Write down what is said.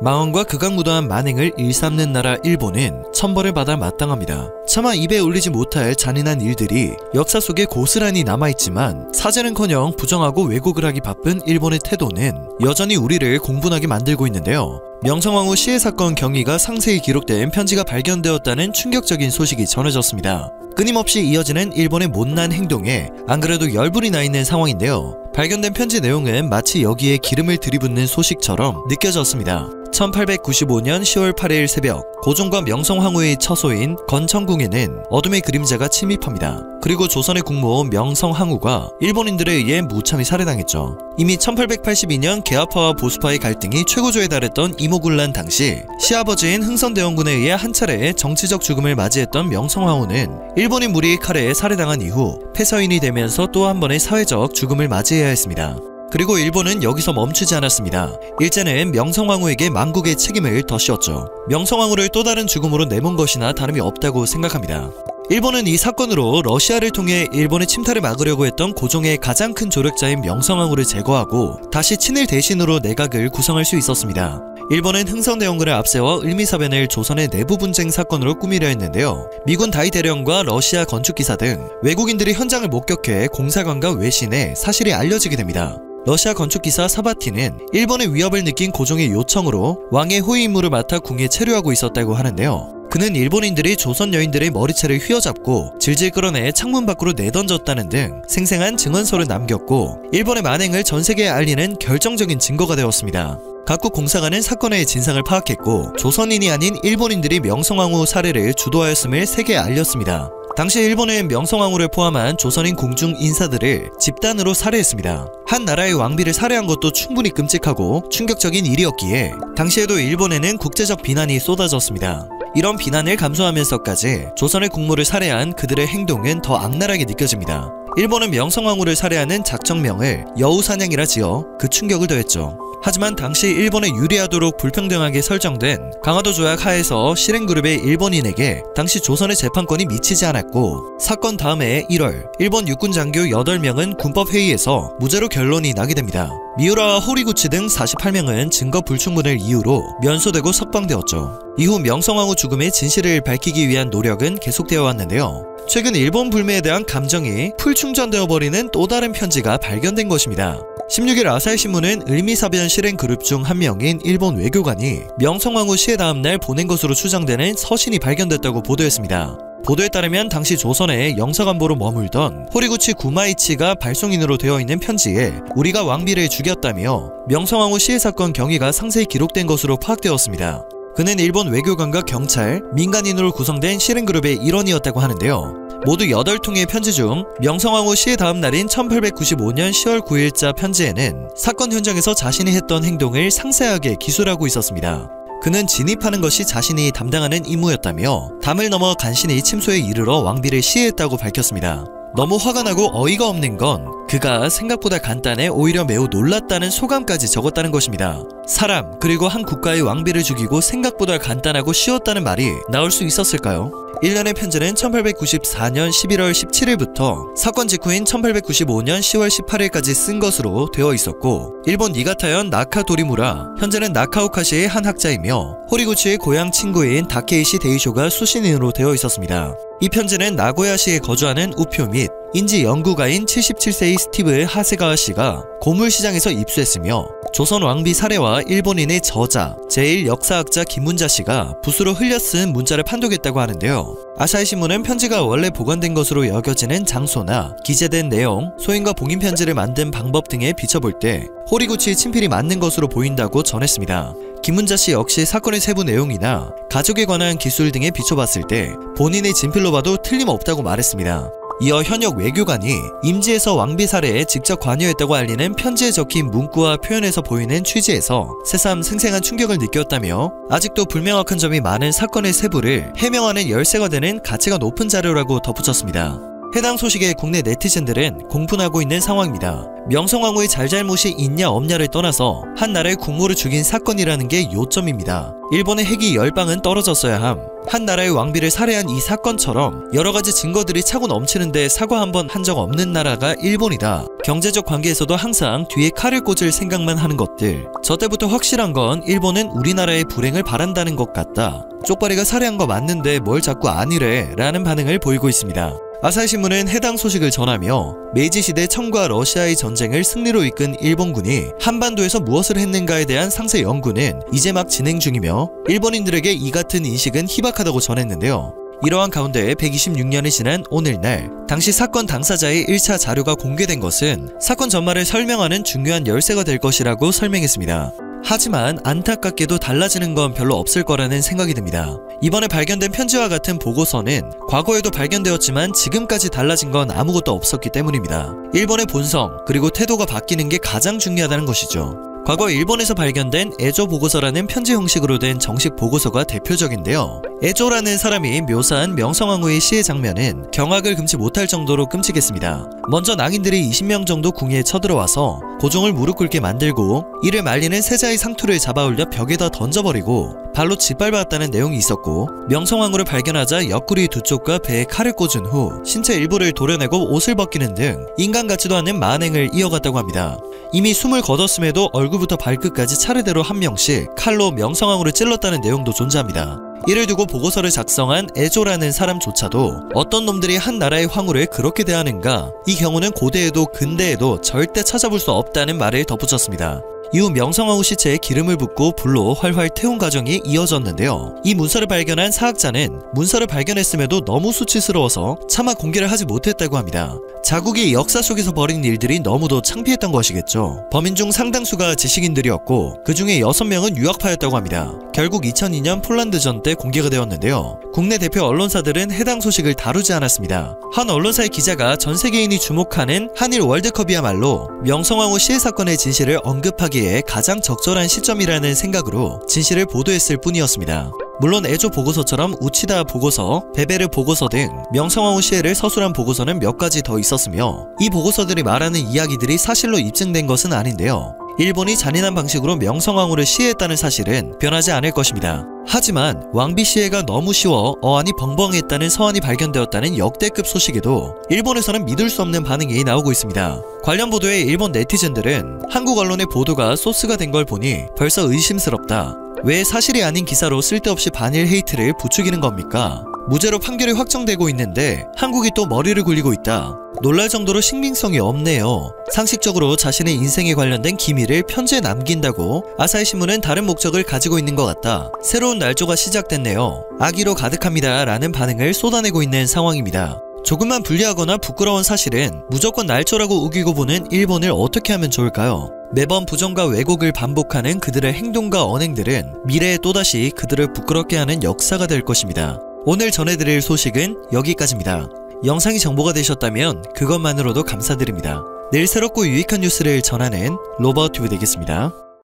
망언과 극악무도한 만행을 일삼는 나라 일본은 천벌을 받아 마땅합니다. 차마 입에 올리지 못할 잔인한 일들이 역사 속에 고스란히 남아있지만 사죄는커녕 부정하고 왜곡을 하기 바쁜 일본의 태도는 여전히 우리를 공분하게 만들고 있는데요. 명성황후 시해 사건 경위가 상세히 기록된 편지가 발견되었다는 충격적인 소식이 전해졌습니다. 끊임없이 이어지는 일본의 못난 행동에 안 그래도 열불이 나 있는 상황인데요. 발견된 편지 내용은 마치 여기에 기름을 들이붓는 소식처럼 느껴졌습니다. 1895년 10월 8일 새벽, 고종과 명성황후의 처소인 건청궁에는 어둠의 그림자가 침입합니다. 그리고 조선의 국모 명성황후가 일본인들에 의해 무참히 살해당했죠. 이미 1882년 개화파와 보수파의 갈등이 최고조에 달했던 이모군란 당시 시아버지인 흥선대원군에 의해 한 차례 정치적 죽음을 맞이했던 명성황후는 일본인 무리의 칼에 살해당한 이후 폐서인이 되면서 또 한 번의 사회적 죽음을 맞이해야 했습니다. 그리고 일본은 여기서 멈추지 않았습니다. 일제는 명성황후에게 만국의 책임을 더 씌웠죠. 명성황후를 또 다른 죽음으로 내몬 것이나 다름이 없다고 생각합니다. 일본은 이 사건으로 러시아를 통해 일본의 침탈을 막으려고 했던 고종의 가장 큰 조력자인 명성황후를 제거하고 다시 친일 대신으로 내각을 구성할 수 있었습니다. 일본은 흥선대원군을 앞세워 을미사변을 조선의 내부 분쟁 사건으로 꾸미려 했는데요. 미군 다이 대령과 러시아 건축기사 등 외국인들이 현장을 목격해 공사관과 외신에 사실이 알려지게 됩니다. 러시아 건축기사 사바티는 일본의 위협을 느낀 고종의 요청으로 왕의 호위 임무를 맡아 궁에 체류하고 있었다고 하는데요. 그는 일본인들이 조선 여인들의 머리채를 휘어잡고 질질 끌어내 창문 밖으로 내던졌다는 등 생생한 증언서를 남겼고 일본의 만행을 전 세계에 알리는 결정적인 증거가 되었습니다. 각국 공사관은 사건의 진상을 파악했고 조선인이 아닌 일본인들이 명성황후 살해를 주도하였음을 세계에 알렸습니다. 당시 일본은 명성황후를 포함한 조선인 궁중 인사들을 집단으로 살해했습니다. 한 나라의 왕비를 살해한 것도 충분히 끔찍하고 충격적인 일이었기에 당시에도 일본에는 국제적 비난이 쏟아졌습니다. 이런 비난을 감수하면서까지 조선의 국모를 살해한 그들의 행동은 더 악랄하게 느껴집니다. 일본은 명성황후를 살해하는 작정명을 여우사냥이라 지어 그 충격을 더했죠. 하지만 당시 일본에 유리하도록 불평등하게 설정된 강화도 조약 하에서 실행그룹의 일본인에게 당시 조선의 재판권이 미치지 않았고 사건 다음해 1월 일본 육군 장교 8명은 군법회의에서 무죄로 결론이 나게 됩니다. 미우라와 호리구치 등 48명은 증거 불충분을 이유로 면소되고 석방되었죠. 이후 명성황후 죽음의 진실을 밝히기 위한 노력은 계속되어 왔는데요. 최근 일본 불매에 대한 감정이 풀충전되어 버리는 또 다른 편지가 발견된 것입니다. 16일 아사히신문은 을미사변 실행 그룹 중 한 명인 일본 외교관이 명성황후 시해 다음날 보낸 것으로 추정되는 서신이 발견됐다고 보도했습니다. 보도에 따르면 당시 조선에 영사관보로 머물던 호리구치 구마이치가 발송인으로 되어 있는 편지에 우리가 왕비를 죽였다며 명성황후 시해 사건 경위가 상세히 기록된 것으로 파악되었습니다. 그는 일본 외교관과 경찰, 민간인으로 구성된 실행그룹의 일원이었다고 하는데요. 모두 8통의 편지 중 명성황후 시해 다음 날인 1895년 10월 9일자 편지에는 사건 현장에서 자신이 했던 행동을 상세하게 기술하고 있었습니다. 그는 진입하는 것이 자신이 담당하는 임무였다며 담을 넘어 간신히 침소에 이르러 왕비를 시해했다고 밝혔습니다. 너무 화가 나고 어이가 없는 건 그가 생각보다 간단해 오히려 매우 놀랐다는 소감까지 적었다는 것입니다. 사람 그리고 한 국가의 왕비를 죽이고 생각보다 간단하고 쉬웠다는 말이 나올 수 있었을까요? 일련의 편지는 1894년 11월 17일부터 사건 직후인 1895년 10월 18일까지 쓴 것으로 되어 있었고 일본 니가타현 나카도리무라, 현재는 나카오카시의 한 학자이며 호리구치의 고향 친구인 다케이시 데이쇼가 수신인으로 되어 있었습니다. 이 편지는 나고야시에 거주하는 우표 및 인지 연구가인 77세의 스티브 하세가와 씨가 고물시장에서 입수했으며 조선 왕비 살해와 일본인의 저자 제1역사학자 김문자 씨가 붓으로 흘려 쓴 문자를 판독했다고 하는데요. 아사히신문은 편지가 원래 보관된 것으로 여겨지는 장소나 기재된 내용, 소인과 봉인 편지를 만든 방법 등에 비춰볼 때 호리구치의 친필이 맞는 것으로 보인다고 전했습니다. 김문자 씨 역시 사건의 세부 내용이나 가족에 관한 기술 등에 비춰봤을 때 본인의 진필로 봐도 틀림없다고 말했습니다. 이어 현역 외교관이 임지에서 왕비 살해에 직접 관여했다고 알리는 편지에 적힌 문구와 표현에서 보이는 취지에서 새삼 생생한 충격을 느꼈다며 아직도 불명확한 점이 많은 사건의 세부를 해명하는 열쇠가 되는 가치가 높은 자료라고 덧붙였습니다. 해당 소식에 국내 네티즌들은 공분하고 있는 상황입니다. 명성황후의 잘잘못이 있냐 없냐를 떠나서 한 나라의 국모를 죽인 사건이라는 게 요점입니다. 일본의 핵이 열방은 떨어졌어야 함. 한 나라의 왕비를 살해한 이 사건처럼 여러가지 증거들이 차고 넘치는데 사과 한 번 한 적 없는 나라가 일본이다. 경제적 관계에서도 항상 뒤에 칼을 꽂을 생각만 하는 것들. 저 때부터 확실한 건 일본은 우리나라의 불행을 바란다는 것 같다. 쪽발이가 살해한 거 맞는데 뭘 자꾸 아니래 라는 반응을 보이고 있습니다. 아사히신문은 해당 소식을 전하며 메이지시대 청과 러시아의 전쟁을 승리로 이끈 일본군이 한반도에서 무엇을 했는가에 대한 상세 연구는 이제 막 진행 중이며 일본인들에게 이 같은 인식은 희박하다고 전했는데요. 이러한 가운데 126년이 지난 오늘날 당시 사건 당사자의 1차 자료가 공개된 것은 사건 전말을 설명하는 중요한 열쇠가 될 것이라고 설명했습니다. 하지만 안타깝게도 달라지는 건 별로 없을 거라는 생각이 듭니다. 이번에 발견된 편지와 같은 보고서는 과거에도 발견되었지만 지금까지 달라진 건 아무것도 없었기 때문입니다. 일본의 본성 그리고 태도가 바뀌는 게 가장 중요하다는 것이죠. 과거 일본에서 발견된 에조 보고서라는 편지 형식으로 된 정식 보고서가 대표적인데요. 에조라는 사람이 묘사한 명성황후의 시해 장면은 경악을 금치 못할 정도로 끔찍했습니다. 먼저 낭인들이 20명 정도 궁에 쳐들어와서 고종을 무릎 꿇게 만들고 이를 말리는 세자의 상투를 잡아올려 벽에다 던져버리고 발로 짓밟았다는 내용이 있었고, 명성황후를 발견하자 옆구리 두 쪽과 배에 칼을 꽂은 후 신체 일부를 도려내고 옷을 벗기는 등 인간 같지도 않은 만행을 이어갔다고 합니다. 이미 숨을 거뒀음에도 얼굴부터 발끝까지 차례대로 한 명씩 칼로 명성황후를 찔렀다는 내용도 존재합니다. 이를 두고 보고서를 작성한 에조라는 사람조차도 어떤 놈들이 한 나라의 황후를 그렇게 대하는가, 이 경우는 고대에도 근대에도 절대 찾아볼 수 없다는 말을 덧붙였습니다. 이후 명성황후 시체에 기름을 붓고 불로 활활 태운 과정이 이어졌는데요. 이 문서를 발견한 사학자는 문서를 발견했음에도 너무 수치스러워서 차마 공개를 하지 못했다고 합니다. 자국이 역사 속에서 벌인 일들이 너무도 창피했던 것이겠죠. 범인 중 상당수가 지식인들이었고 그 중에 6명은 유학파였다고 합니다. 결국 2002년 폴란드전 때 공개가 되었는데요. 국내 대표 언론사들은 해당 소식을 다루지 않았습니다. 한 언론사의 기자가 전 세계인이 주목하는 한일 월드컵이야말로 명성황후 시해 사건의 진실을 언급하기에 가장 적절한 시점이라는 생각으로 진실을 보도했을 뿐이었습니다. 물론 에조 보고서처럼 우치다 보고서, 베베르 보고서 등 명성황후 시해를 서술한 보고서는 몇 가지 더 있었으며 이 보고서들이 말하는 이야기들이 사실로 입증된 것은 아닌데요. 일본이 잔인한 방식으로 명성황후를 시해했다는 사실은 변하지 않을 것입니다. 하지만 왕비 시해가 너무 쉬워 어안이 벙벙했다는 서한이 발견되었다는 역대급 소식에도 일본에서는 믿을 수 없는 반응이 나오고 있습니다. 관련 보도에 일본 네티즌들은 한국 언론의 보도가 소스가 된 걸 보니 벌써 의심스럽다. 왜 사실이 아닌 기사로 쓸데없이 반일 헤이트를 부추기는 겁니까? 무죄로 판결이 확정되고 있는데 한국이 또 머리를 굴리고 있다. 놀랄 정도로 신빙성이 없네요. 상식적으로 자신의 인생에 관련된 기밀을 편지에 남긴다고 아사히신문은 다른 목적을 가지고 있는 것 같다. 새로운 날조가 시작됐네요. 악의로 가득합니다 라는 반응을 쏟아내고 있는 상황입니다. 조금만 불리하거나 부끄러운 사실은 무조건 날조라고 우기고 보는 일본을 어떻게 하면 좋을까요? 매번 부정과 왜곡을 반복하는 그들의 행동과 언행들은 미래에 또다시 그들을 부끄럽게 하는 역사가 될 것입니다. 오늘 전해드릴 소식은 여기까지입니다. 영상이 정보가 되셨다면 그것만으로도 감사드립니다. 내일 새롭고 유익한 뉴스를 전하는 로버튜브 되겠습니다.